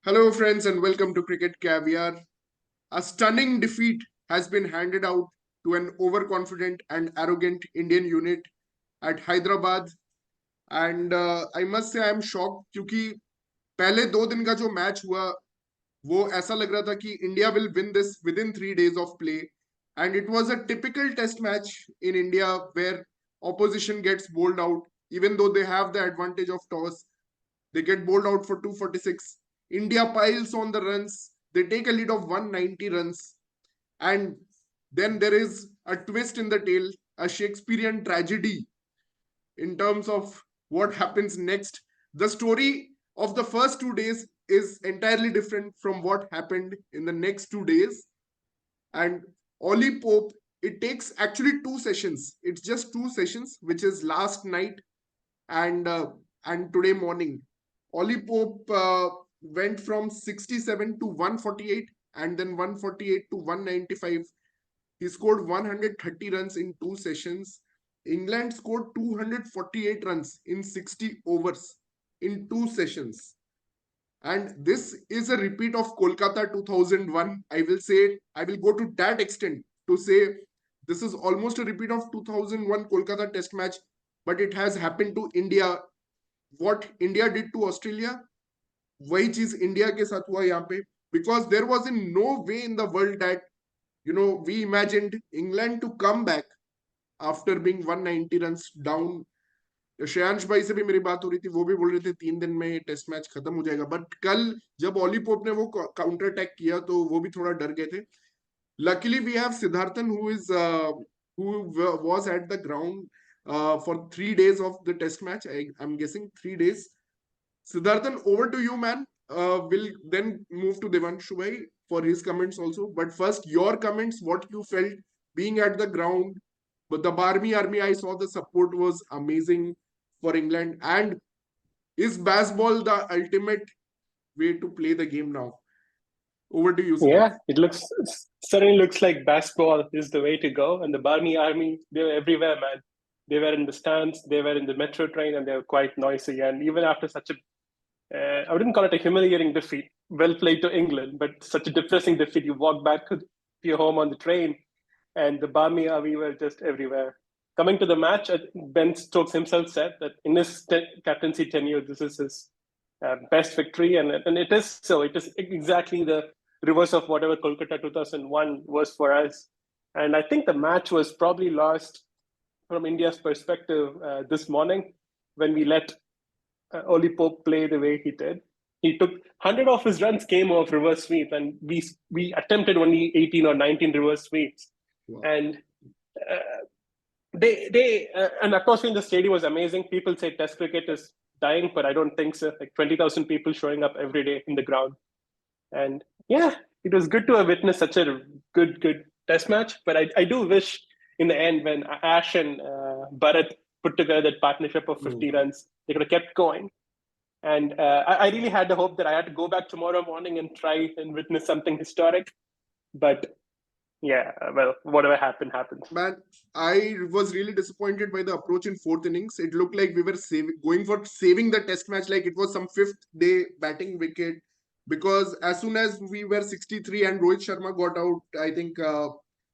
Hello, friends, and welcome to Cricket Caviar. A stunning defeat has been handed out to an overconfident and arrogant Indian unit at Hyderabad. And I must say, I am shocked क्योंकि पहले 2 दिन का जो match हुआ वो ऐसा लग रहा था कि India will win this within 3 days of play. And it was a typical test match in India where opposition gets bowled out, even though they have the advantage of toss. They get bowled out for 246. India piles on the runs. They take a lead of 190 runs. And then there is a twist in the tale, a Shakespearean tragedy in terms of what happens next. The story of the first 2 days is entirely different from what happened in the next 2 days. And Ollie Pope, it takes actually 2 sessions. It's just 2 sessions, which is last night and today morning. Ollie Pope went from 67 to 148 and then 148 to 195. He scored 130 runs in 2 sessions. England scored 248 runs in 60 overs in 2 sessions. And this is a repeat of Kolkata 2001. I will say, I will go to that extent to say this is almost a repeat of 2001 Kolkata test match, but it has happened to India. What India did to Australia, वही चीज India के साथ हुआ यहाँ पे, because there was in no way in the world that we imagined England to come back after being 190 runs down. Shreyansh भाई से भी मेरी बात हो रही थी, वो भी बोल रहे थे 3 दिन में टेस्ट मैच खत्म हो जाएगा, बट कल जब ऑली पोप ने वो काउंटर अटैक किया तो वो भी थोड़ा डर गए थे. Luckily we have Siddharthan who was at the ground for 3 days of the test match. I'm guessing 3 days. Siddharthan, over to you, man. We'll then move to Devanshu bhai for his comments also. But first, your comments, what you felt being at the ground. But the Army, I saw the support was amazing for England. And is Bazball the ultimate way to play the game now? Over to you, Siddharthan. Yeah, certainly looks like Bazball is the way to go. And the Barmy Army, they were everywhere, man. They were in the stands, they were in the metro train, and they were quite noisy. And even after such a I wouldn't call it a humiliating defeat. Well played to England, but such a depressing defeat. You walk back to your home on the train, and the Barmy Army were just everywhere. Coming to the match, Ben Stokes himself said that in his captaincy tenure, this is his best victory, and it is so. It is exactly the reverse of whatever Kolkata 2001 was for us. And I think the match was probably lost from India's perspective this morning when we let Ollie Pope play the way he did. He took 100 of his runs came off reverse sweep, and we attempted only 18 or 19 reverse sweeps. Wow. And an atmosphere in the stadium was amazing. People say Test cricket is dying, but I don't think so. Like 20,000 people showing up every day in the ground, and yeah, it was good to have witnessed such a good Test match. But I do wish in the end when Ash and Bharat put together that partnership of 50 runs, they could have kept going. And I really had the hope that I had to go back tomorrow morning and try and witness something historic. But yeah, well, whatever happened. Man, I was really disappointed by the approach in fourth innings. It looked like we were going for saving the test match like it was some fifth day batting wicket. Because as soon as we were 63 and Rohit Sharma got out, I think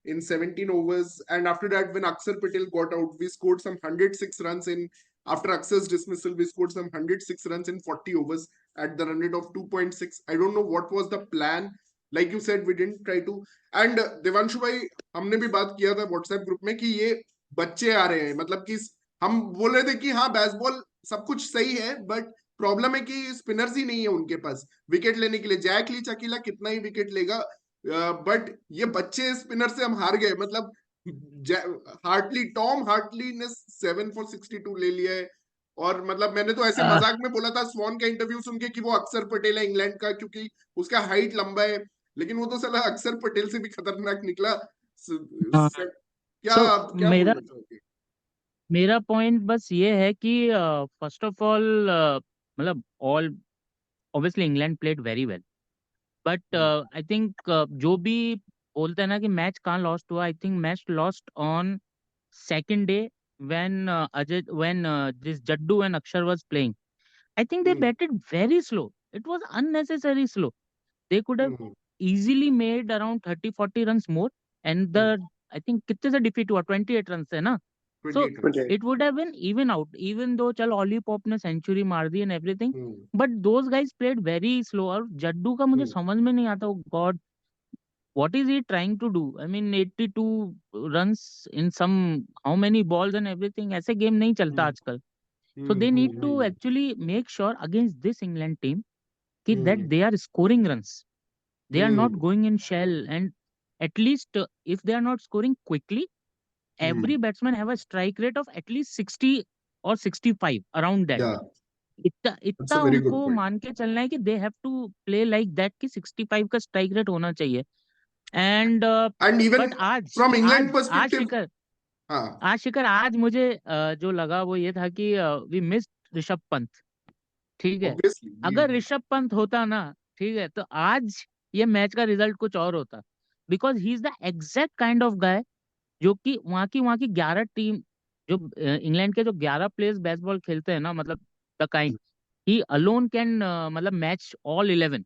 in 17 overs. And after that, when Akshar Patel got out, we scored some 106 runs in. After Akshar's dismissal, we scored some 106 runs in 40 overs at the run rate of 2.6. I don't know what was the plan. Like you said, we didn't try to. And Devanshu भाई, हमने भी बात किया था WhatsApp group में कि ये बच्चे आ रहे हैं, मतलब कि हम बोल रहे थे कि हाँ बेसबॉल सब कुछ सही है, बट प्रॉब्लम है कि स्पिनर्स ही नहीं है उनके पास विकेट लेने के लिए. जैक लीच अकेला कितना ही विकेट लेगा, बट ये बच्चे स्पिनर से हम हार गए. मतलब टॉम हार्टली ने 7 for 62 ले लिया है. और मतलब मैंने तो ऐसे मजाक में बोला था स्वॉन का इंटरव्यू सुन के कि वो अक्षर पटेल है इंग्लैंड का, क्योंकि उसका हाइट लंबा है, लेकिन वो तो साला अक्षर पटेल से भी खतरनाक निकला. क्या मेरा पॉइंट बस ये है कि फर्स्ट ऑफ ऑल मतलब all obviously England played very well, but I think जो भी बोलते हैं ना कि मैच कहाँ लॉस्ट हुआ, I think match lost on second day when this Jaddu and Akshar was playing. I think they batted very slow. It was unnecessary slow. They could have Hmm. easily made around 30-40 runs more. And Hmm. I think कितने से defeat हुआ, 28 runs है ना. So 28 runs. it would have been even out, even though चल Ollie Pope ने century मार दी and everything. Hmm. But those guys played very slow. और जड्डू का मुझे Hmm. समझ में नहीं आता. God, what is he trying to do? I mean, 82 runs in some how many balls and everything. ऐसे game नहीं चलता Hmm. आजकल. So Hmm. they need Hmm. to Hmm. actually make sure against this England team that Hmm. they are scoring runs. They are not Hmm. going in shell, and at least if they are not scoring quickly, Hmm. every batsman have a strike rate of at least 60 or 65 around that. Yeah, इतना that's a इतना very good उनको point. मान के चलना है कि they have to play like that कि 65 का स्ट्राइक रेट होना चाहिए. एंड And बट even आज from England आज आज perspective, शिखर हाँ, आज शिखर आज मुझे जो लगा वो ये था कि वी मिस ऋषभ पंत. ठीक है. obviously, अगर ऋषभ पंत होता ना, ठीक है, तो आज ये मैच का रिजल्ट कुछ और होता. Because he is the exact kind of guy जो कि वहां की 11 टीम, जो इंग्लैंड के जो 11 प्लेयर्स बेसबॉल खेलते हैं ना, मतलब the kind he alone can मतलब मैच ऑल 11.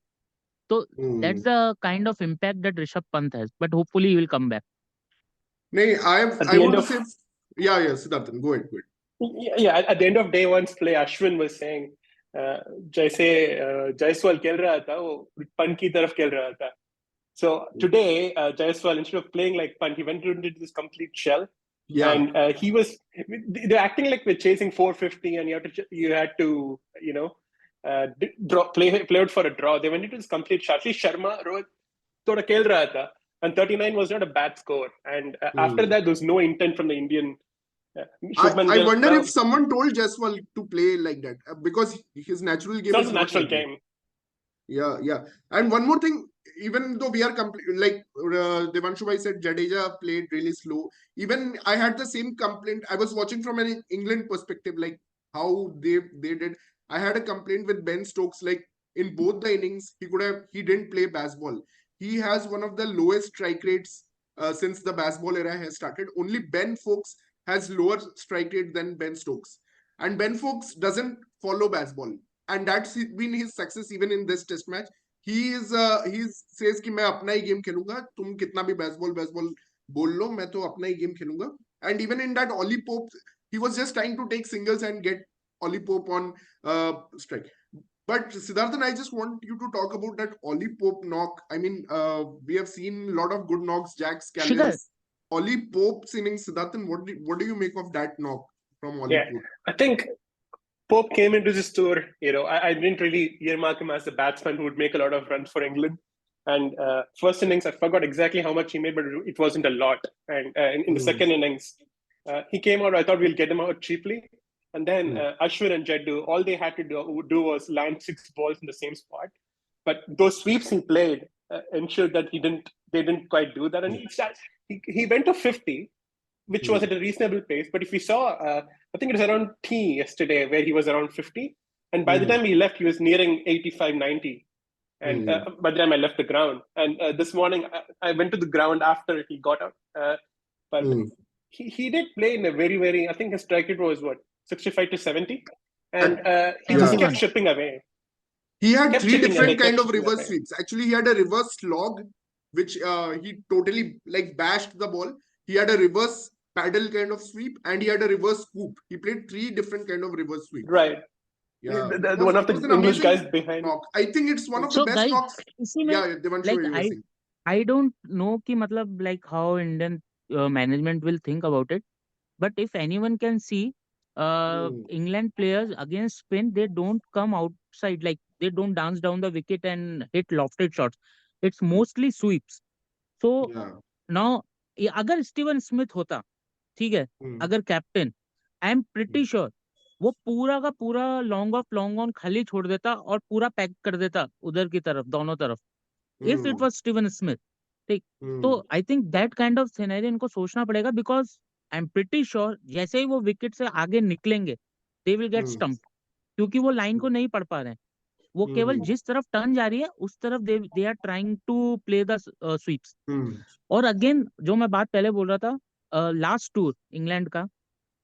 तो hmm. That's the kind of impact that Rishabh Pant has, but hopefully he will come back. नहीं, At I the end want to of say, yeah, Siddharthan, go ahead, go ahead. yeah, at the end of day one's play, Ashwin was saying, जैसे जायसवाल खेल रहा था वो पंत की तरफ खेल रहा था. So today, Jaiswal, instead of playing like punt, he went into this complete shell, Yeah, and he was. They're acting like we're chasing 450, and you had to, play out for a draw. They went into this complete shell. Actually, Sharma Rohit thoda khel raha tha, and 39 was not a bad score. And after hmm. that, there was no intent from the Indian I Shubman I Gill. wonder Now if someone told Jaiswal to play like that because his natural it's game not is a not natural like that. game. Yeah, yeah. And one more thing, even though we are like Devanshu bhai said, Jadeja played really slow. Even I had the same complaint. I was watching from an England perspective, like how they did. I had a complaint with Ben Stokes, like in both the innings, he didn't play Bazball. He has one of the lowest strike rates since the Bazball era has started. Only Ben Foakes has lower strike rate than Ben Stokes, and Ben Foakes doesn't follow Bazball, and that's been his success even in this test match. He says कि मैं अपना ही game खेलूंगा, तुम कितना भी baseball baseball बोल लो, मैं तो अपना ही गेम खेलूंगा. And even in that Ollie Pope, he was just trying to take singles and get Ollie Pope on strike. But Siddharthan, I just want you to talk about that Ollie Pope knock. I mean, we have seen a lot of good knocks, Jack Shikhar, Scallions. Ollie Pope's innings, Siddharthan, what do you make of that knock from Ollie Yeah, Pope? I think Pope came into this tour, I didn't really earmark him as a batsman who would make a lot of runs for England. And first innings, I forgot exactly how much he made, but it wasn't a lot. And in the second innings, he came out. I thought we'll get him out cheaply. And then Ashwin and Jaddu, all they had to do was land 6 balls in the same spot. But those sweeps he played ensured that they didn't quite do that. And he went to 50, which was at a reasonable pace. But if we saw, I think it was around T yesterday where he was around 50. And by the time he left, he was nearing 85, 90. And by the time I left the ground. And this morning, I went to the ground after he got out. But he did play in a very, very, I think his strike rate was what, 65 to 70? And he just kept 71. chipping away. He had Kept three chipping away, different kind kept of chipping reverse away. sweeps. Actually, he had a reverse slog, which he totally like bashed the ball. He had a reverse paddle kind of sweep, and he had a reverse scoop. He played three different kind of reverse sweeps. Right. Yeah, One of it was the an English amazing guys behind. knock. I think it's one of the So best guys, knocks. इसी में Yeah, Devanshu, like you were saying. I don't know कि मतलब like how Indian management will think about it. But if anyone can see, England players against spin, they don't come outside, like they don't dance down the wicket and hit lofted shots. It's mostly sweeps. So Yeah. now, अगर Steven Smith होता, ठीक है, अगर captain, I am pretty sure वो पूरा का पूरा long off long on खाली छोड़ देता और पूरा पैक कर देता उधर की तरफ, दोनों तरफ. If it was Steven Smith, ठीक. तो I think that kind of scenario इनको सोचना पड़ेगा, because I am pretty sure जैसे ही वो विकेट से आगे निकलेंगे, दे विल गेट स्टम्प, क्योंकि वो लाइन को नहीं पढ़ पा रहे हैं. वो केवल जिस तरफ टर्न जा रही है उस तरफ they are trying to play the sweeps. और अगेन जो मैं बात पहले बोल रहा था, लास्ट टूर इंग्लैंड का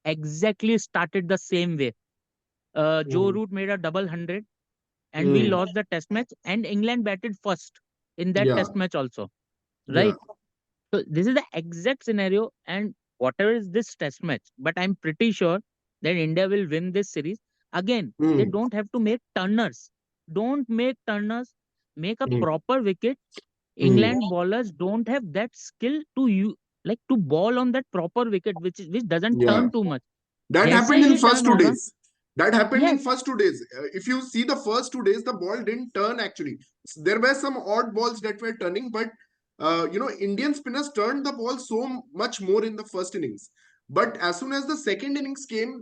exactly started the same way. जो Root made a double 100, and we lost the test match, and England batted first in that Yeah, test match also, yeah. right? So this is the exact scenario, and whatever is this test match, but I'm pretty sure that India will win this series. Again, they Hmm. don't have to make turners. Don't make turners. Make a Hmm. proper wicket. Hmm. England bowlers don't have that skill to you like to ball on that proper wicket, which doesn't Yeah. turn too much. That जैसे happened in he first turn two होगा, days. That happened in yes, first 2 days. If you see the first 2 days, the ball didn't turn actually. There were some odd balls that were turning, but Indian spinners turned the ball so much more in the first innings. But as soon as the second innings came,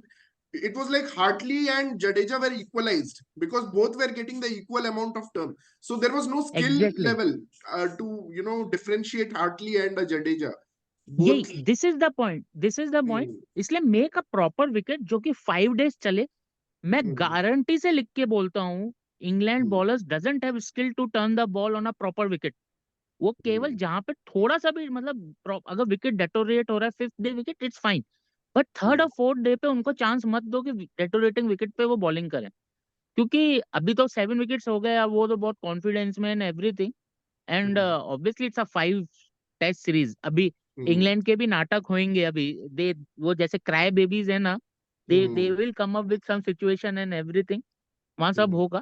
it was like Hartley and Jadeja were equalized because both were getting the equal amount of turn. So there was no skill exactly. level to differentiate Hartley and Jadeja. यही, Both. This is the point, this is the point. Hmm. इसलिए make a proper wicket जो कि 5 days चले. मैं Hmm. Guarantee से लिख के बोलता हूँ, England Hmm. Bowlers doesn't have skill to turn the ball on a proper wicket. वो केवल Hmm. जहां पे थोड़ा सा भी मतलब अगर विकेट डेटोरेट हो रहा है 5th day wicket, it's fine. But third Hmm. और 4th डे पे उनको चांस मत दो कि डेटोरेटिंग विकेट पे वो बॉलिंग करें, क्योंकि अभी तो 7 विकेट्स हो गए. अब वो तो बहुत कॉन्फिडेंस में and everything, and Hmm. Obviously it's a 5 test series. अभी Hmm. इंग्लैंड के भी नाटक होंगे अभी. दे वो जैसे क्राई बेबीज है ना, they Hmm. Will come up with some situation and everything. वहां सब Hmm. होगा.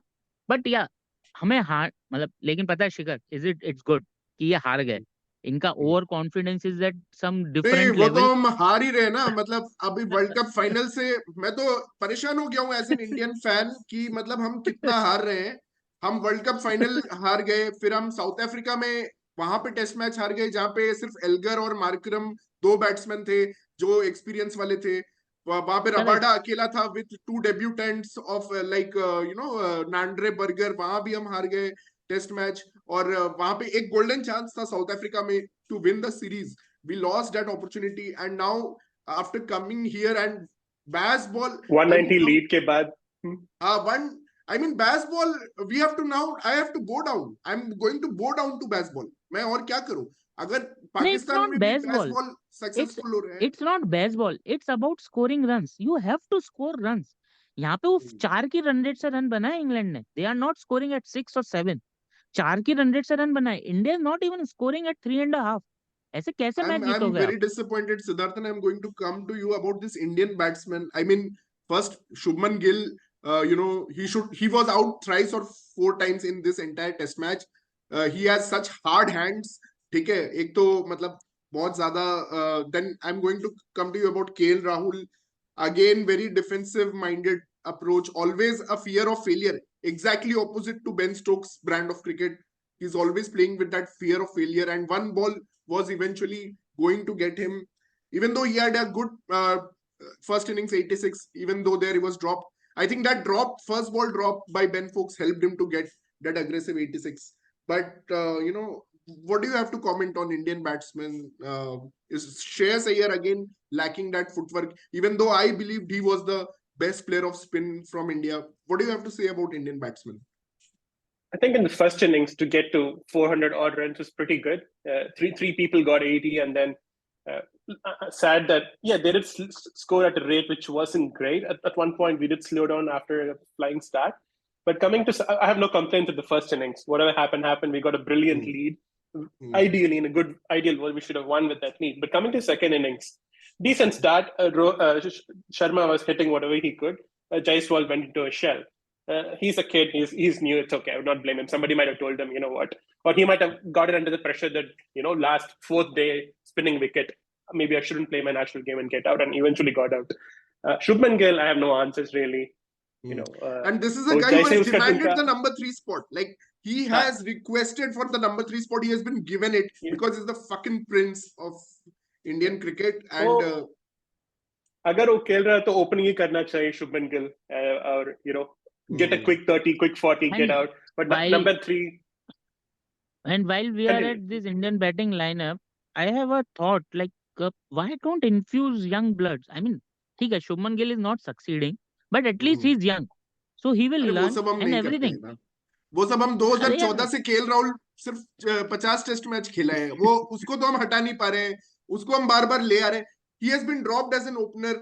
बट या, हमें हार मतलब, लेकिन पता है शिखर, इज इट्स गुड कि ये हार गए. इनका Hmm. Over confidence is at some नहीं, डिफरेंट वो तो लेवल. हम हार ही रहे ना. मतलब अभी वर्ल्ड कप फाइनल से मैं तो परेशान हो गया हूँ एज एन इंडियन फैन कि मतलब हम कितना हार रहे हैं. हम वर्ल्ड कप फाइनल हार गए, फिर हम साउथ अफ्रीका में वहां पे टेस्ट मैच हार गए जहां पे सिर्फ एल्गर और मार्करम दो बैट्समैन थे जो एक्सपीरियंस वाले थे. वहां पे करेक्ट. रबाडा अकेला था with two debutants of like Nandre Burger. वहां भी हम हार गए टेस्ट मैच. और वहां पे एक गोल्डन चांस था साउथ अफ्रीका में to win the series. We lost that opportunity, and now after coming here and Bazball, I mean, 190 lead के बाद. one. I mean, Bazball. We have to now. I have to go down. I'm going to go down to Bazball. मैं और क्या करूं? अगर नहीं, it's Pakistan not में भी बेसबॉल. Bazball इट्स सक्सेसफुल हो रहे हैं. It's not Bazball, it's about scoring runs. You have to score runs. यहाँ पे वो 4 की रन रेट से रन बनाए इंग्लैंड ने. They are not scoring at 6 और 7. 4 की रन रेट से रन बनाए. India is not even scoring at 3.5. ऐसे कैसे मैच I'm जीतोगे आप? very disappointed, Siddharth, and I'm going to come to you about this Indian batsman. I mean, first Shubman Gill, he was out thrice or 4 times in this entire Test match. He has such hard hands. ठीक है, एक तो मतलब बहुत ज्यादा. Then I'm going to come to you about KL Rahul. Again, very defensive minded approach. Always a fear of failure. Exactly opposite to Ben Stokes' brand of cricket. He's always playing with that fear of failure, and one ball was eventually going to get him. Even though he had a good first innings 86, even though there he was dropped. I think that first ball drop by Ben Foakes helped him to get that aggressive 86. But, what do you have to comment on Indian batsmen? Is Shreyas Iyer again lacking that footwork? Even though I believed he was the best player of spin from India. What do you have to say about Indian batsmen? I think in the first innings to get to 400 odd runs was pretty good. Three people got 80, and then sad that they did score at a rate which wasn't great. At one point, we did slow down after a flying start. But coming to, I have no complaints with the first innings. Whatever happened. We got a brilliant lead. Ideally, in a good ideal world, we should have won with that lead. But coming to second innings, decent start. Sharma was hitting whatever he could. Jaiswal went into a shell. He's a kid. He's new. It's okay. I would not blame him. Somebody might have told him, you know what, or he might have got it under the pressure that last 4th day spinning wicket. Maybe I shouldn't play my national game and get out, and eventually got out. Shubman Gill, I have no answers really. And this is a guy who has demanded the number 3 spot. Like he has requested for the number 3 spot. He has been given it because he's the fucking prince of Indian cricket. And अगर वो खेल रहा है तो opening ही करना चाहिए शुभमन गिल, और get a quick 30, quick 40, get out. But number 3. And while we are at this Indian batting lineup, I have a thought like, why don't infuse young bloods? I mean, ठीक है, Shubman Gill is not succeeding, but at least he's young, so he will अरे वो learn सब हम and नहीं करते everything. हैं ना. वो सब हम अरे 2014 यार, से केएल राहुल सिर्फ 50 टेस्ट मैच खेला है. वो उसको तो हम हटा नहीं पा रहे हैं. उसको हम बार बार ले आ रहे हैं. He has been dropped as an opener.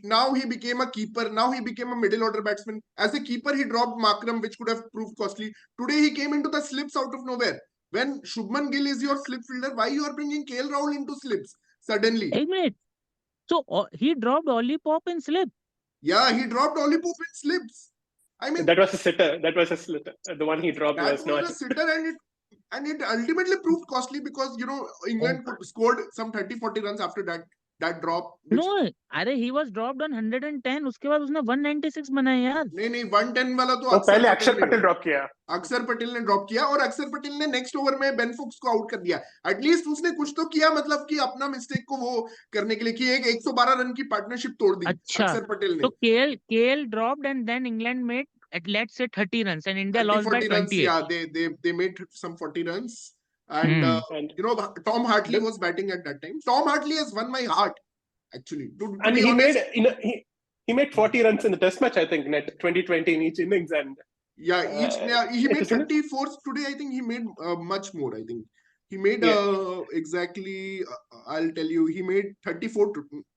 Now he became a keeper. Now he became a middle order batsman. As a keeper, he dropped Markram, which could have proved costly. Today, he came into the slips out of nowhere. When Shubman Gill is your slip fielder, why you are bringing KL Rahul into slips suddenly? 1 minute. So he dropped Ollie Pope in slip. Yeah, he dropped Ollie Pope in slips. I mean, That was a sitter. That was a sitter. The one he dropped that was was not. a sitter, and it ultimately proved costly because England scored some 30-40 runs after that drop. Which No, अरे he was dropped on 110. उसके बाद उसने 196 बनाए यार. नहीं 110 वाला तो वो अक्षर पहले पटेल अक्षर ने पटेल ड्रॉप किया. अक्षर पटेल ने ड्रॉप किया और अक्षर पटेल ने नेक्स्ट ओवर में बेन फुक्स को आउट कर दिया. एटलीस्ट उसने कुछ तो किया, मतलब कि अपना मिस्टेक को वो करने के लिए कि एक 112 रन की पार्टनरशिप तोड़ दी अच्छा, अक्षर पटेल ने. तो KL dropped and then England made at let's say 30 runs and India 30 lost by 40 runs. 28. Yeah, they made some 40 runs. And And Tom Hartley the- was batting at that time. Tom Hartley has won my heart, actually. To and be he honest, made he made 40 runs in the test match, I think, net 2020 in each innings. And yeah, he it made is 34. Today, I think he made much more. I think he made exactly. I'll tell you, he made 34.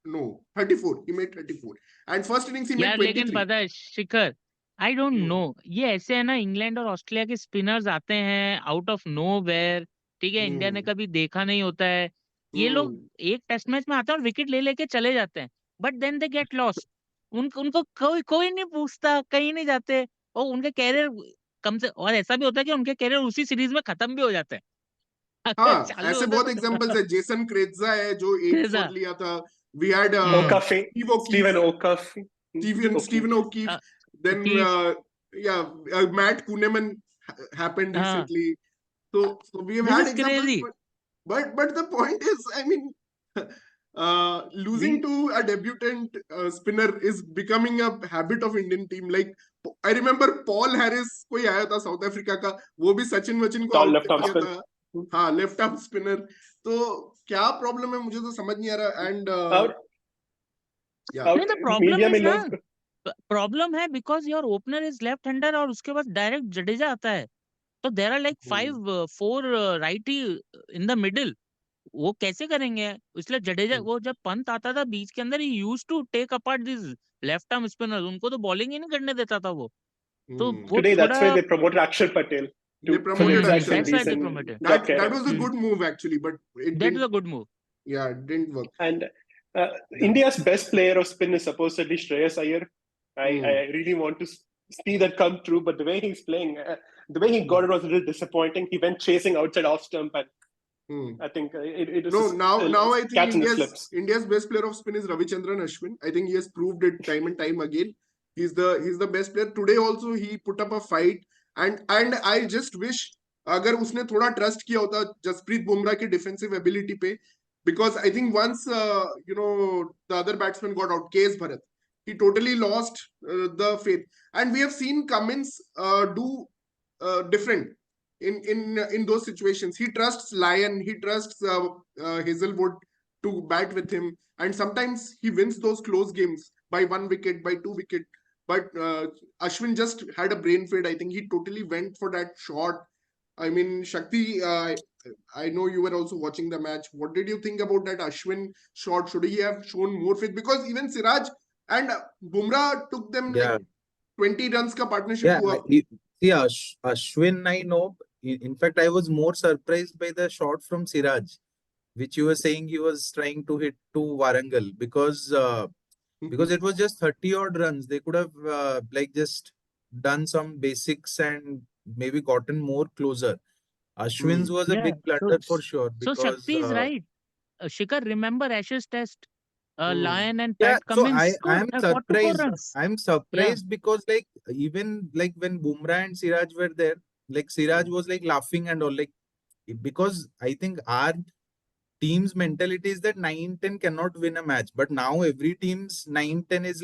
No, 34. He made 34. And first innings he made यार लेकिन 23. पता है शिखर, I don't Hmm. No, ये ऐसे है ना, England और Australia के स्पिनर्स आते हैं आउट ऑफ नो वेयर, ठीक है, इंडिया ने Hmm. कभी देखा नहीं होता है, ये लोग Hmm. एक टेस्ट मैच में आते हैं और विकेट ले लेके चले जाते हैं, but then they get lost. उनको कोई नहीं पूछता, कहीं नहीं जाते, और उनके कैरियर कम से, और ऐसा भी होता है कि उनके कैरियर उसी सीरीज में खत्म भी हो जाते हैं. अगर हाँ, चालू ऐसे होता बहुत तो एग्जांपल्स है. जेसन क्रेजा है जो 8 ऐसा. फॉर लिया था. We had Okafe, Steve Okafe, Stephen O'Keefe. Then O'Keefe, Matt Kuhneman happened हाँ, recently. So we have this had is examples, crazy. but the point is, I mean, losing we to a debutant spinner is becoming a habit of Indian team. Like I remember Paul Harris कोई आया था South Africa का, वो भी सचिन वचिन को tall out left कर arm दिया spin. था. हाँ, लेफ्ट आर्म स्पिनर. तो क्या प्रॉब्लम है मुझे तो समझ नहीं आ रहा. एंड और नहीं, द प्रॉब्लम मीडिया में इज ना, लोग प्रॉब्लम है because your opener is left hander और उसके बाद डायरेक्ट जडेजा आता है, तो there are like 5-4 righty in the middle, वो कैसे करेंगे? इसलिए जडेजा, वो जब पंत आता था बीच के अंदर, he used to take apart this left arm spinners, उनको तो बॉलिंग ही नहीं करने देता था वो, तो वो today, that's थोड़ा, why they promoted Akshar Patel they for promoted exact same Akshar. That's why they reason. Promoted. That was a good move actually, but it that is didn't. A good move. Yeah, it didn't work. And India's best player of spin is supposedly Shreyas Iyer. I really want to see that come true, but the way he's playing, the way he got it was a little disappointing. He went chasing outside off stump, and I think it is No, now I think catching the slips. India's best player of spin is Ravichandran Ashwin. I think he has proved it time and time again. He's the best player. Today also he put up a fight, and I just wish अगर उसने थोड़ा trust किया होता जसप्रीत बुमराह की defensive ability पे, because I think once the other batsman got out, KS Bharat, he totally lost the faith, and we have seen Cummins do different in those situations. He trusts Lyon, he trusts Hazelwood to bat with him, and sometimes he wins those close games by 1 wicket, by 2 wicket. But Ashwin just had a brain fade. I think he totally went for that shot. I mean, Shakti, I know you were also watching the match. What did you think about that Ashwin shot? Should he have shown more faith? Because even Siraj and Bumrah took them like 20 runs ka partnership. Yeah, Ashwin, I know. In fact, I was more surprised by the shot from Siraj, which you were saying he was trying to hit to Warangal, because it was just 30 odd runs. They could have just done some basics and maybe gotten more closer. Ashwin's was a big blunder for sure. So Because, Shakti is right. Shikhar, remember Ashes Test? Lyon and yeah, Pat so Cummins I am 44 surprised. runs. I'm surprised because even when Bumrah and Siraj were there, Siraj was laughing and all, because I think our team's mentality is that 9-10 cannot win a match, but now every team's 9-10 is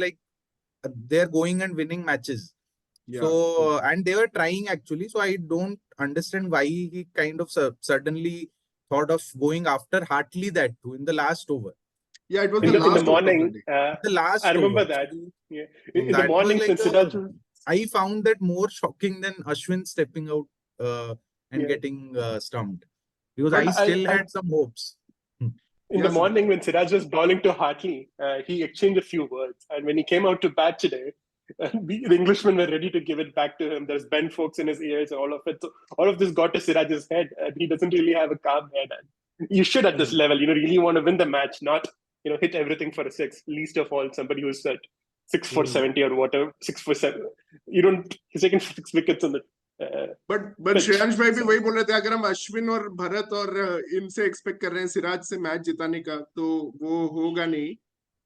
they're going and winning matches. Yeah. So and they were trying actually, so I don't understand why he kind of suddenly thought of going after Hartley that too in the last over. Yeah, it was in the the morning. The last I remember over. that. Yeah. In the That morning, was since Siraj, I found that more shocking than Ashwin stepping out and getting stumped, because I still had some hopes. In Yeah, the sir. morning when Siraj was bowling to Hartley, he exchanged a few words. And when he came out to bat today, the Englishmen were ready to give it back to him. There's Ben Folks in his ears and all of it. So all of this got to Siraj's head, and he doesn't really have a calm head. And you should at this level, really want to win the match, not hit everything for a six. Least of all somebody who's at 6 for 70 or whatever, 6 for 7. He's taken 6 wickets on the. But Shreyansh भाई भी वही बोल रहे थे, अगर हम अश्विन और भरत और इनसे एक्सपेक्ट कर रहे हैं सिराज से मैच जिताने का, तो वो होगा नहीं.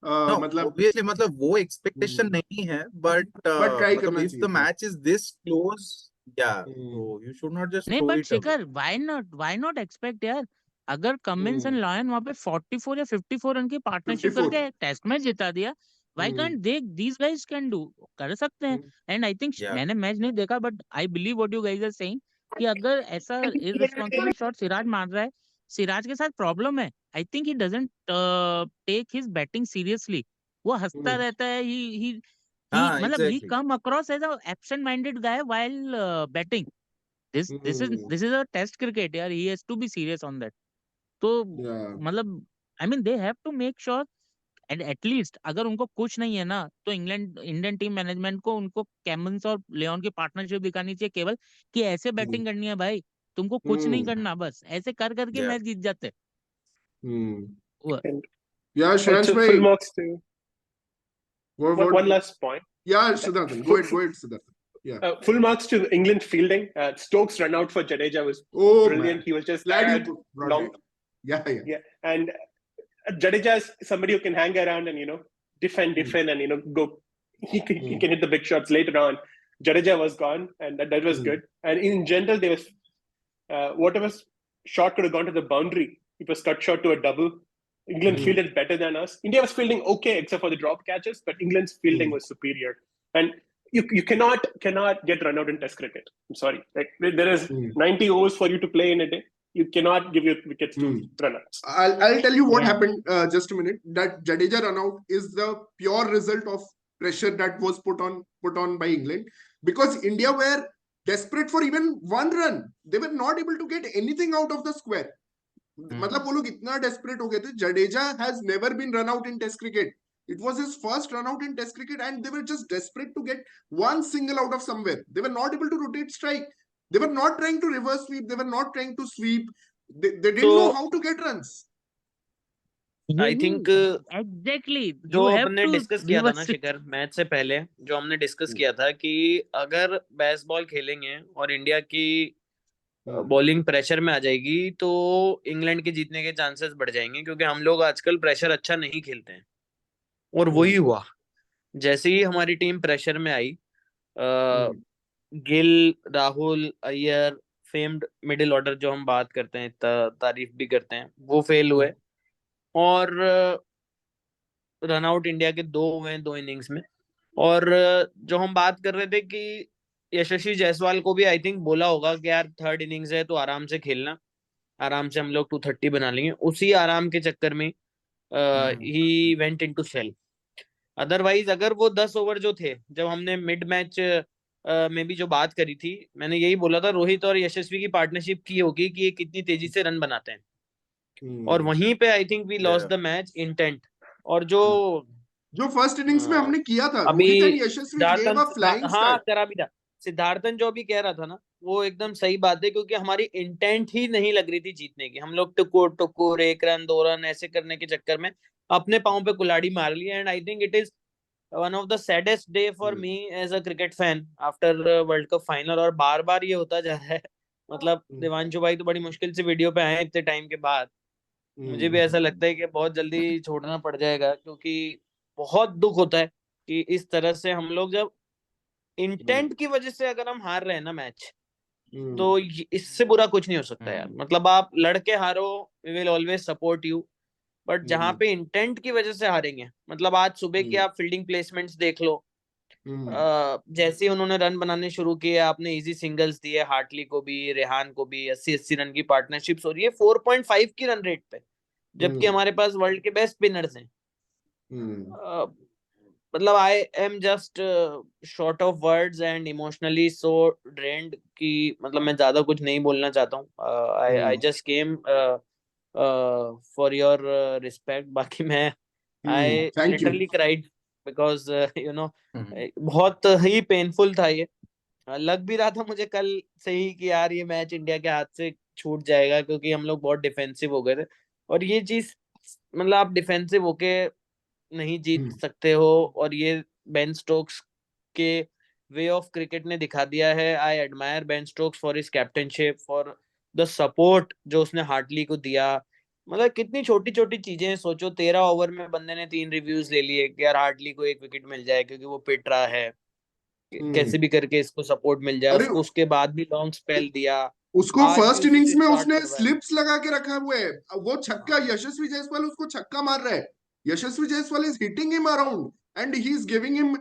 No, मतलब obviously, मतलब वो expectation नहीं है, but ट्राई मतलब करना if the चाहिए था. match is this close, yeah, so you should not just नहीं throw but it away. Shikhar why not expect यार. अगर कमिंस एंड लॉयन वहां पे 44 या 54 रन की पार्टनरशिप 54. करके टेस्ट मैच जिता दिया, why can't they, these guys can do, कर सकते हैं. And I think Yeah. मैंने मैच नहीं देखा but I believe what you guys are saying कि अगर ऐसा इररिस्पांसिबल शॉट सिराज मार रहा है, सिराज के साथ प्रॉब्लम है. I think he doesn't take his batting seriously. वो हंसता रहता है. ही मतलब he Exactly. come across as a absent minded guy while batting. This is a test cricket यार. He has to be serious on that. तो Yeah. मतलब I mean they have to make sure and at least अगर उनको कुछ नहीं है ना, तो इंडियन टीम मैनेजमेंट को उनको कैमन्स और लियोन की पार्टनरशिप दिखानी चाहिए केवल, कि ऐसे बैटिंग करनी है भाई, तुमको कुछ नहीं करना, बस ऐसे कर करके Yeah. मैच जीत जाते. वो And Yeah, श्रेयांश also भाई. full marks to one last point. Yeah, Siddharthan, go ahead, Siddharthan. Yeah. Full marks to England fielding. Stokes' run out for Jadeja was brilliant. Man. He was just Glad tired, you brought long. it. Yeah. And Jadeja is somebody who can hang around and defend and go. He can hit the big shots later on. Jadeja was gone, and that was good. And in general, there was whatever shot could have gone to the boundary. It was cut short to a double. England fielded better than us. India was fielding okay, except for the drop catches, but England's fielding was superior. And you cannot get run out in Test cricket. I'm sorry. Like there is 90 overs for you to play in a day. You cannot give your wickets to run-outs. I'll tell you what happened. Just a minute. That Jadeja run out is the pure result of pressure that was put on by England, because India were desperate for even one run. They were not able to get anything out of the square. मतलब वो लोग इतना desperate हो गए थे. Jadeja has never been run out in Test cricket. It was his first run out in Test cricket, and they were just desperate to get one single out of somewhere. They were not able to rotate strike. They were not trying to reverse sweep. They were not trying to sweep. They didn't know how to get runs. I think exactly जो हमने discuss किया था ना शिखर match से पहले, जो हमने discuss किया था कि अगर बेसबॉल खेलेंगे और इंडिया की बॉलिंग प्रेशर में आ जाएगी तो इंग्लैंड के जीतने के चांसेस बढ़ जाएंगे, क्योंकि हम लोग आजकल प्रेशर अच्छा नहीं खेलते हैं. और वही हुआ. जैसे ही हमारी टीम प्रेशर में आई, Gill, Rahul, Iyer, famed middle order जो हम बात करते हैं, तारीफ भी करते हैं, वो फेल हुए. और रनआउट इंडिया के 2 हुए 2 इनिंग्स में. और जो हम बात कर रहे थे कि यशस्वी जायसवाल को भी आई थिंक बोला होगा कि यार 3rd इनिंग्स है तो आराम से खेलना, आराम से हम लोग 230 बना लेंगे. उसी आराम के चक्कर में he went into shell. Otherwise अगर वो 10 ओवर जो थे, जब हमने मिड मैच में भी जो बात करी थी, मैंने यही बोला था रोहित और यशस्वी की पार्टनरशिप की होगी कि ये कितनी तेजी से रन बनाते हैं. और वहीं पे I think we lost the match intent. और जो फर्स्ट इनिंग्स में हमने किया था, अभी Rohit and Yashasvi gave a flying start. करा भी था. सिद्धार्थन जो भी कह रहा था ना, वो एकदम सही बात है, क्योंकि हमारी इंटेंट ही नहीं लग रही थी जीतने की. हम लोग टुकुर 1 रन 2 रन ऐसे करने के चक्कर में अपने पांव पे कुल्हाड़ी मार ली. And I think it is one of the saddest day for me as a cricket fan after world cup final. और बार बार ये होता जा रहा है. मतलब देवांशु भाई तो बड़ी मुश्किल से वीडियो पे आए इतने टाइम के बाद. मुझे भी ऐसा लगता है कि बहुत जल्दी छोड़ना पड़ जाएगा, क्योंकि बहुत दुख होता है कि इस तरह से हम लोग जब इंटेंट की वजह से अगर हम हार रहे हैं ना मैच, तो इससे बुरा कुछ नहीं हो सकता यार. मतलब आप लड़के हारो, we will always support you, but जहां पे इंटेंट की वजह से हारेंगे, मतलब आज सुबह की आप फील्डिंग प्लेसमेंट्स देख लो. जैसे उन्होंने रन बनाने शुरू किए, आपने इजी सिंगल्स दिए, हार्टली को भी, रेहान को भी 80-80 रन की पार्टनरशिप्स हो रही है 4.5 की रन रेट पे, जबकि हमारे पास वर्ल्ड के बेस्ट स्पिनर्स हैं. मतलब I am just short of words and emotionally so drained कि मतलब मैं ज्यादा कुछ नहीं बोलना चाहता हूँ. I just came for your respect. बाकी मैं I Thank you. literally cried because you know Mhm. बहुत ही पेनफुल था ये. लग भी रहा था मुझे कल से ही कि यार ये मैच इंडिया के हाथ से छूट जाएगा क्योंकि हम लोग बहुत डिफेंसिव हो गए थे. और ये चीज मतलब आप डिफेंसिव होके नहीं जीत सकते हो. और ये बेन स्टोक्स के वे ऑफ क्रिकेट ने दिखा दिया है. I admire Ben Stokes for his captaincy, for the support जो उसने हार्टली को दिया. मतलब कितनी छोटी छोटी चीजें हैं. सोचो 13 ओवर में बंदे ने 3 रिव्यूज ले लिए कि यार हार्टली को 1 विकेट मिल जाए क्योंकि वो पिट रहा है. कैसे भी करके इसको सपोर्ट मिल जाए. अरे उसको उसके बाद भी लॉन्ग स्पेल दिया. उसको आज भी फर्स्ट उसी इनिंग्स से में स्टार्ट उसने करवाया. स्लिप्स लगा के रखा हुआ है. वो छक्का यशस्वी जायसवाल उसको छक्का मार रहा है. Yashasvi Jaiswal is hitting him around and he is giving him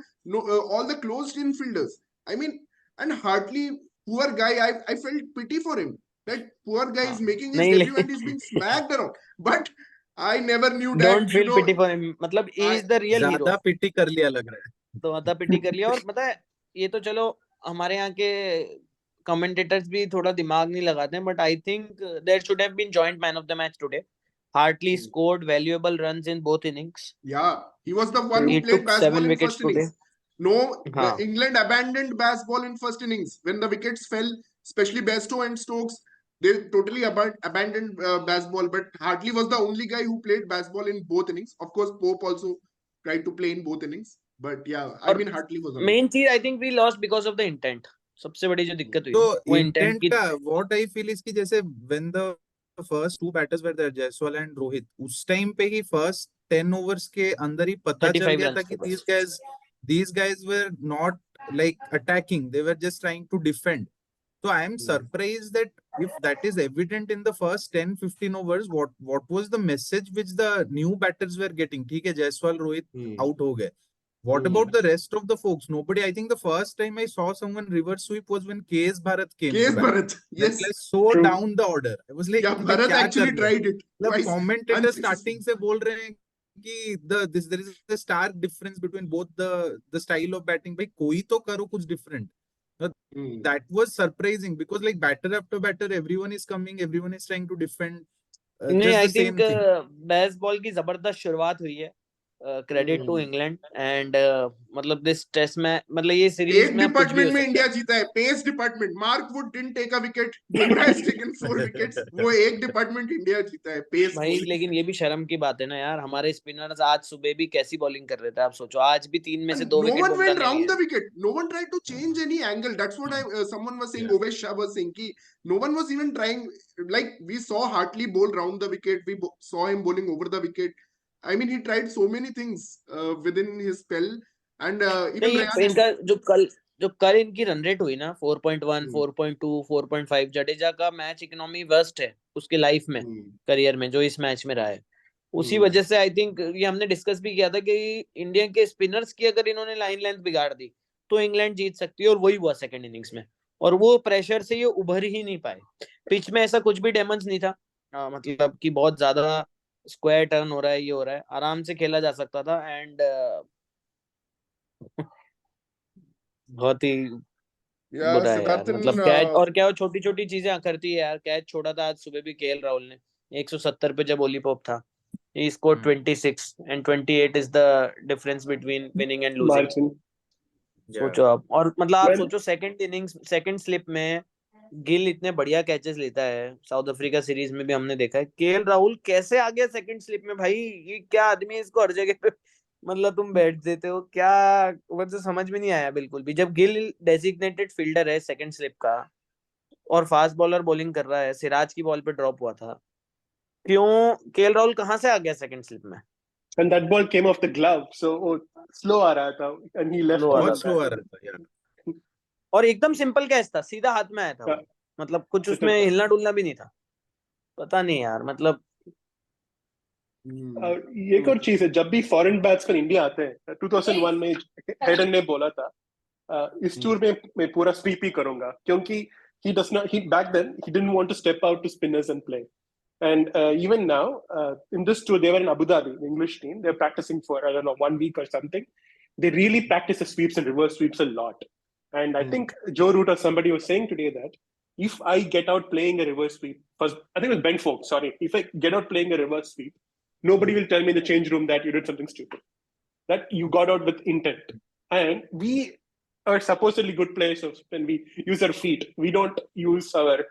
all the closed in fielders. I mean, and Hartley, poor guy, I felt pity for him. That poor guy is making his नहीं debut and he's लेकिन being smacked around. But I never knew don't that, feel pity for him. मतलब he I, is the real hero. ज्यादा pity कर लिया लग रहा है. तो आधा पिटी कर लिया. और पता है ये तो चलो हमारे यहाँ के कमेंटेटर्स भी थोड़ा दिमाग नहीं लगाते हैं. But I think there should have been joint man of the match today. Hartley scored valuable runs in both innings. yeah, he was the one who He played took Bazball 7 in wickets first today. innings. No, हाँ. England abandoned Bazball in first innings when the wickets fell, especially Bairstow and Stokes. They totally abandoned Bazball, but Hartley was the only guy who played Bazball in both innings. Of course, Pope also tried to play in both innings, but yeah, I और mean Hartley was amazing. Main चीज I think we lost because of the intent. सबसे बड़ी जो दिक्कत हुई तो वो intent intent की. का व्हाट आई फील इसकी, जैसे when the first 2 batters were there, Jaiswal and Rohit, उस टाइम पे ही फर्स्ट 10 ओवर्स के अंदर ही पता चल 35 गया था रन कि थे बस. these guys were not like attacking, they were just trying to defend. So I am surprised that if that is evident in the first 10-15 overs, what was the message which the new batters were getting? ठीक है, Jaiswal Rohit out हो गए. What about the rest of the folks? Nobody. I think the first time I saw someone reverse sweep was when KS Bharat came to KS bat. Bharat, yes. Like so True. down the order. I was like, Yeah, ये Bharat क्या actually कर रहे हैं? tried it मतलब twice. commentator unsuccessfully. starting से बोल रहे हैं कि there is a stark difference between both the style of batting. भाई कोई तो करो कुछ different. That was surprising because like batter after batter, everyone is coming, everyone is trying to defend. नहीं Just I the same think thing. Bazball की जबरदस्त शुरुआत हुई है. Credit to England. एंड मतलब दिस टेस्ट में मतलब ये सीरीज एक में अब कुछ भी हो डिपार्टमेंट में सकता इंडिया है. जीता है, pace department. Mark Wood didn't take a wicket, Bumrah has taken 4 wickets. वो एक डिपार्टमेंट इंडिया जीता है, पेस भाई बॉलिंग. लेकिन ये भी शर्म की बात है ना यार. हमारे स्पिनर्स आज सुबह भी कैसी बॉलिंग कर रहे थे आप सोचो. आज भी 3 में से 2 No wicket one Bumrah went ने round लिए. the wicket. No one tried to change any angle. That's what someone was saying. Yeah. Ovesh Shah was saying ki no one was even trying. Like we saw Hartley bowl round the wicket. We saw him bowling over the wicket. I mean, he tried so many things within his spell. And even नहीं Ryan. इनका जो कल इनकी run rate हुई ना 4.1 4.2 4.5. जडेजा का match economy worst है उसके लाइफ में, करियर में, जो इस मैच में रहा है. उसी वजह से आई थिंक ये हमने डिस्कस भी किया था कि इंडिया के स्पिनर्स की अगर इन्होंने लाइन लेंथ बिगाड़ दी तो इंग्लैंड जीत सकती है. और वही हुआ सेकंड इनिंग्स में. और वो प्रेशर से ये उभर ही नहीं पाए. पिच में ऐसा कुछ भी डैमेज नहीं था. मतलब कि बहुत ज्यादा स्क्वायर टर्न हो रहा है, ये हो रहा है. आराम से खेला जा सकता था. एंड बहुत ही बुरा है यार. मतलब कैच, और क्या वो छोटी छोटी चीजें करती है यार. कैच छोड़ा था आज सुबह भी केएल राहुल ने 170 पे जब ओली पोप था. He scored 26 and 28 is the difference between winning and losing. Margin. सोचो आप. और मतलब आप Well- सोचो सेकंड इनिंग्स सेकंड स्लिप में गिल इतने बढ़िया कैचेस लेता है. साउथ अफ्रीका सीरीज में भी हमने देखा है. केएल राहुल कैसे आ गया सेकंड स्लिप में भाई. ये क्या आदमी है, इसको हर जगह पे मतलब तुम बैठ देते हो क्या. मुझे समझ में नहीं आया बिल्कुल भी. जब गिल डेजिग्नेटेड फील्डर है सेकंड स्लिप का और फास्ट बॉलर बॉलिंग कर रहा है, सिराज की बॉल पे ड्रॉप हुआ था, क्यों केएल राहुल कहां से आ गया सेकंड स्लिप में. And that ball came off the glove, so slow आ रहा था and he left. बहुत slow आ रहा था यार. और एकदम सिंपल कैच था, सीधा हाथ में आया था वो. मतलब कुछ उसमें हिलना डुलना भी नहीं था. पता नहीं यार. मतलब ये एक और चीज है, जब भी फॉरेन बैट्समैन इंडिया आते हैं, 2001 में हेडन ने बोला था इस टूर में पूरा स्वीप ही करूंगा, क्योंकि back then he didn't want to step out to spinners and play. And even now in this tour they were in Abu Dhabi, the English team. They're practicing for I don't know 1 week or something. They really practice the sweeps and reverse sweeps a lot. And I think Joe Root or somebody was saying today that if I get out playing a reverse sweep, first, I think it was Ben Foakes, sorry. If I get out playing a reverse sweep, nobody will tell me in the change room that you did something stupid, that you got out with intent. And we are supposedly good players when we use our feet. We don't use our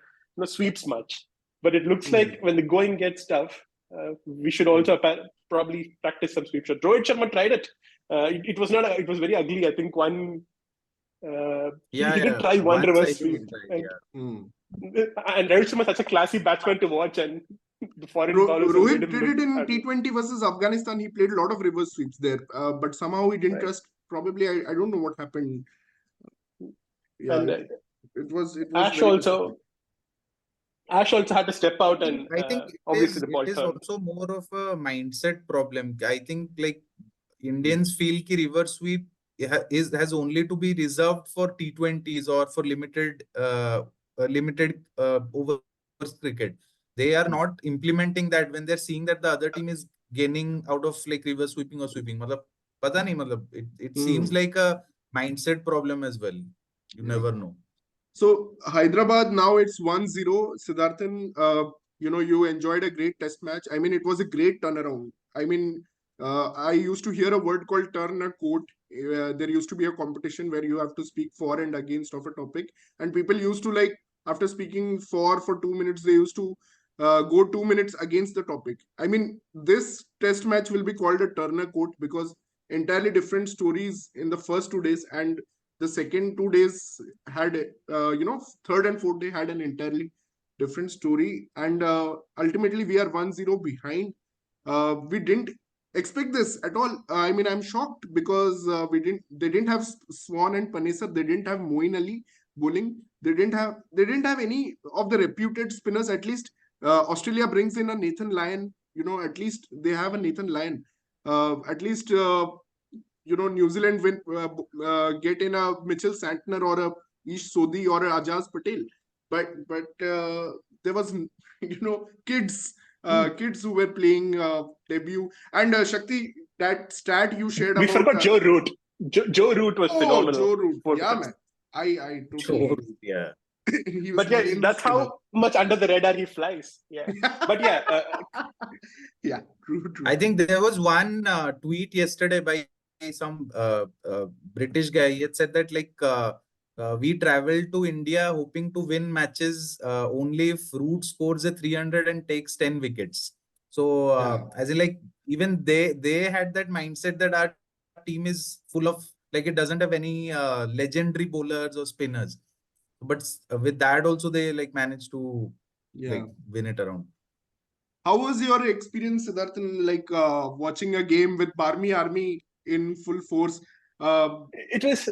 sweeps much. But it looks like when the going gets tough, we should also probably practice some sweep shots. Rohit Sharma tried it. It was not. It was very ugly. I think one. He did try one Once I reverse think sweep. he tried, And Rohit Sharma is such a classy batsman to watch, and the foreign bowlers have made Rohit him did look it in ugly. T20 versus Afghanistan. He played a lot of reverse sweeps there, but somehow he didn't Right. trust. Probably, I don't know what happened. Yeah, And it was Ash very also had to step out, and I think obviously the it ball is turned. also more of a mindset problem. I think like Indians feel ki reverse sweep has only to be reserved for T20s or for limited overs cricket. They are not implementing that when they're seeing that the other team is gaining out of like reverse sweeping or sweeping. Matlab, pata nahi, matlab, it seems like a mindset problem as well. You never know. So Hyderabad now it's 1-0. Siddharthan, you enjoyed a great test match. I mean, it was a great turnaround. I mean, I used to hear a word called turn a quote. There used to be a competition where you have to speak for and against of a topic, and people used to like after speaking for 2 minutes, they used to go 2 minutes against the topic. I mean, this test match will be called a turn a quote because entirely different stories in the first 2 days, and the second 2 days had third and fourth day had an entirely different story, and ultimately we are 1-0 behind. We didn't expect this at all. I mean, I'm shocked because they didn't have Swan and Panesar, they didn't have Moeen Ali bowling, they didn't have any of the reputed spinners. At least Australia brings in a Nathan Lyon, at least they have a Nathan Lyon. At least New Zealand get in a Mitchell Santner or a Ish Sodhi or a Ajaz Patel, but there was kids kids who were playing debut, and Shakti, that stat you shared We about forgot Joe Root. Joe Root was phenomenal. Joe Root, yeah, Test. man, I totally agree. Yeah. He was But yeah, brilliant that's spinner. how much under the radar he flies. Yeah, but yeah, yeah, true. I think there was one tweet yesterday by some British guy. He had said that like we traveled to India hoping to win matches only if Root scores a 300 and takes 10 wickets. So as in like even they had that mindset that our team is full of like it doesn't have any legendary bowlers or spinners. But with that also they like managed to like win it around. How was your experience, Siddharthan, like watching a game with Barmy Army in full force? it was.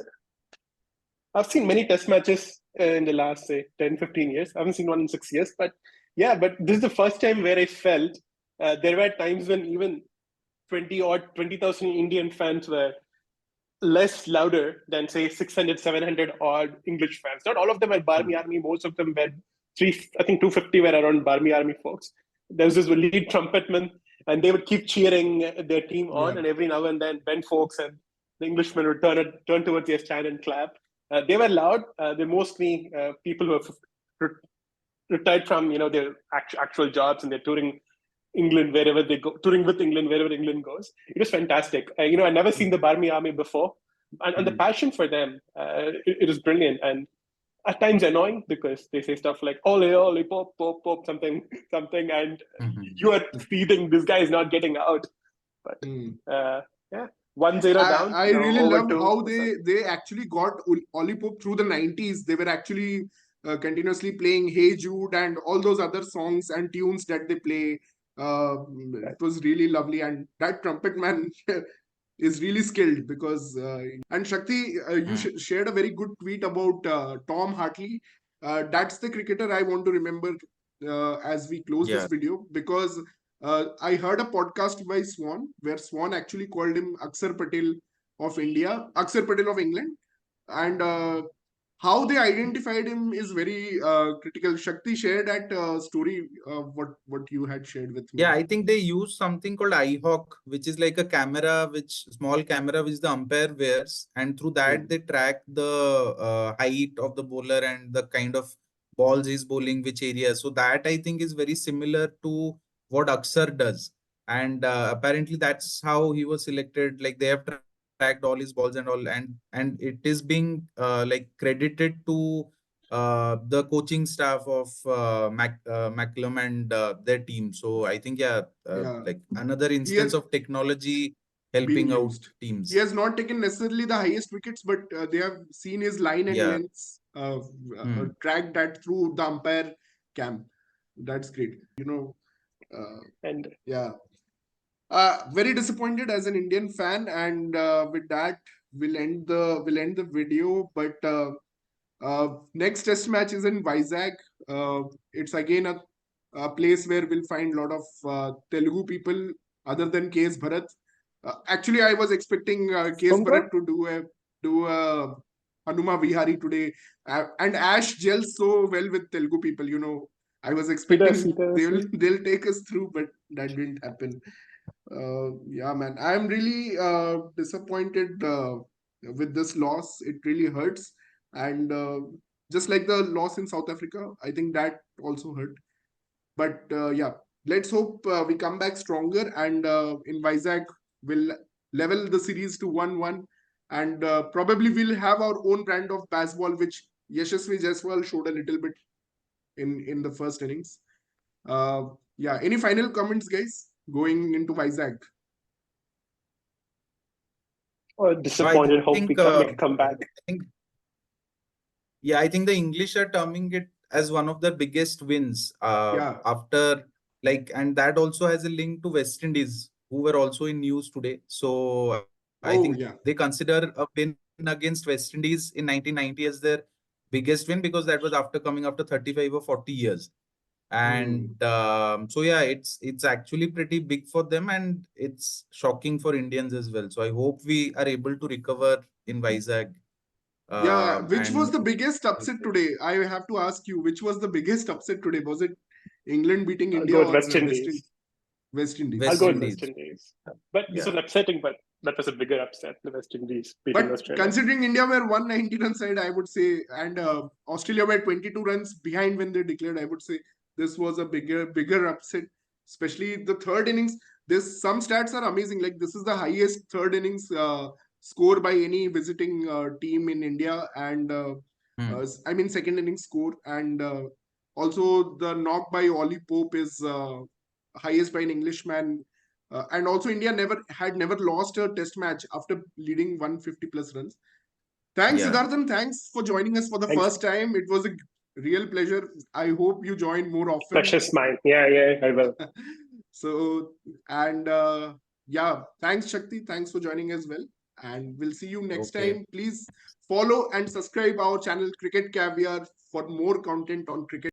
I've seen many test matches in the last, say, 10, 15 years. I haven't seen one in 6 years. But yeah, but this is the first time where I felt there were times when even 20,000 Indian fans were less louder than, say, 600, 700 odd English fans. Not all of them are Barmy Army. Most of them were 250 were around Barmy Army folks. There was this lead trumpetman, and they would keep cheering their team on. And every now and then, Ben Foakes and the Englishmen would turn towards their stand and clap. They were loud. They're mostly people who have retired from their actual jobs, and they're touring England wherever they go, touring with England wherever England goes. It was fantastic. I'd never seen the Barmy Army before, and the passion for them, it is brilliant. And at times annoying because they say stuff like Ollie Pope, Pope, something, and you are feeding this guy is not getting out. But yeah, 1-0 down. I really loved how to they actually got Ollie Pope through the 90s. They were actually continuously playing Hey Jude and all those other songs and tunes that they play. It was really lovely, and that trumpet man is really skilled because and Shakti, you shared a very good tweet about Tom Hartley. That's the cricketer I want to remember as we close this video, because I heard a podcast by Swan where Swan actually called him Aksar Patel of England, and how they identified him is very critical. Shakti, share that story, what you had shared with me. Yeah, I think they use something called iHawk, which is like a small camera which the umpire wears, and through that they track the height of the bowler and the kind of balls he's bowling, which area. So that I think is very similar to what Aksar does. And apparently that's how he was selected. Like they have tracked all his balls and all, and it is being like credited to the coaching staff of McCallum and their team. So I think Yeah, like another he instance has of technology being helping out used. teams. He has not taken necessarily the highest wickets, but they have seen his line and Yeah. lengths, Hmm. tracked that through the umpire cam. That's great. And Yeah. Very disappointed as an Indian fan, and with that, we'll end the video. But next test match is in Vizag. It's again a place where we'll find a lot of Telugu people other than K.S. Bharat. Actually, I was expecting K.S. from Bharat to do a Hanuma Vihari today, and Ash gels so well with Telugu people. I was he does. expecting they'll take us through, but that didn't happen. Yeah, man, I'm really disappointed with this loss. It really hurts, and just like the loss in South Africa, I think that also hurt. But yeah, let's hope we come back stronger, and in Vizag we'll level the series to 1-1, and probably we'll have our own brand of Bazball, which Yashasvi Jaiswal showed a little bit in the first innings. Yeah, any final comments, guys, going into Vizag? Disappointed. Hope we come back. I think, yeah, I think the English are terming it as one of the biggest wins Yeah. after and that also has a link to West Indies, who were also in news today. So I Oh, think yeah. they consider a win against West Indies in 1990 as their biggest win, because that was after coming after 35 or 40 years. And so yeah, it's actually pretty big for them, and it's shocking for Indians as well. So I hope we are able to recover in Vizag. Yeah, which was And the biggest upset today? I have to ask you, which was the biggest upset today? Was it England beating I'll India go with or West Indies. West Indies? I'll West go with Okay. West Indies. Indies. But this Yeah. was upsetting, but that was a bigger upset. The West Indies beating But Australia. considering India were 190 run side, I would say, and Australia were 22 runs behind when they declared, I would say this was a bigger upset, especially the third innings. Some stats are amazing. Like this is the highest third innings score by any visiting team in India, and I mean second innings score, and also the knock by Ollie Pope is highest by an Englishman. And also India never lost a test match after leading 150 plus runs. Thanks, Yeah. Siddharthan. Thanks for joining us for the Thanks. first time. It was a real pleasure. I hope you join more often. Precious mine. Yeah, I will. So, and yeah, thanks, Shakti. Thanks for joining as well. And we'll see you next Okay. time. Please follow and subscribe our channel Cricket Caviar for more content on cricket.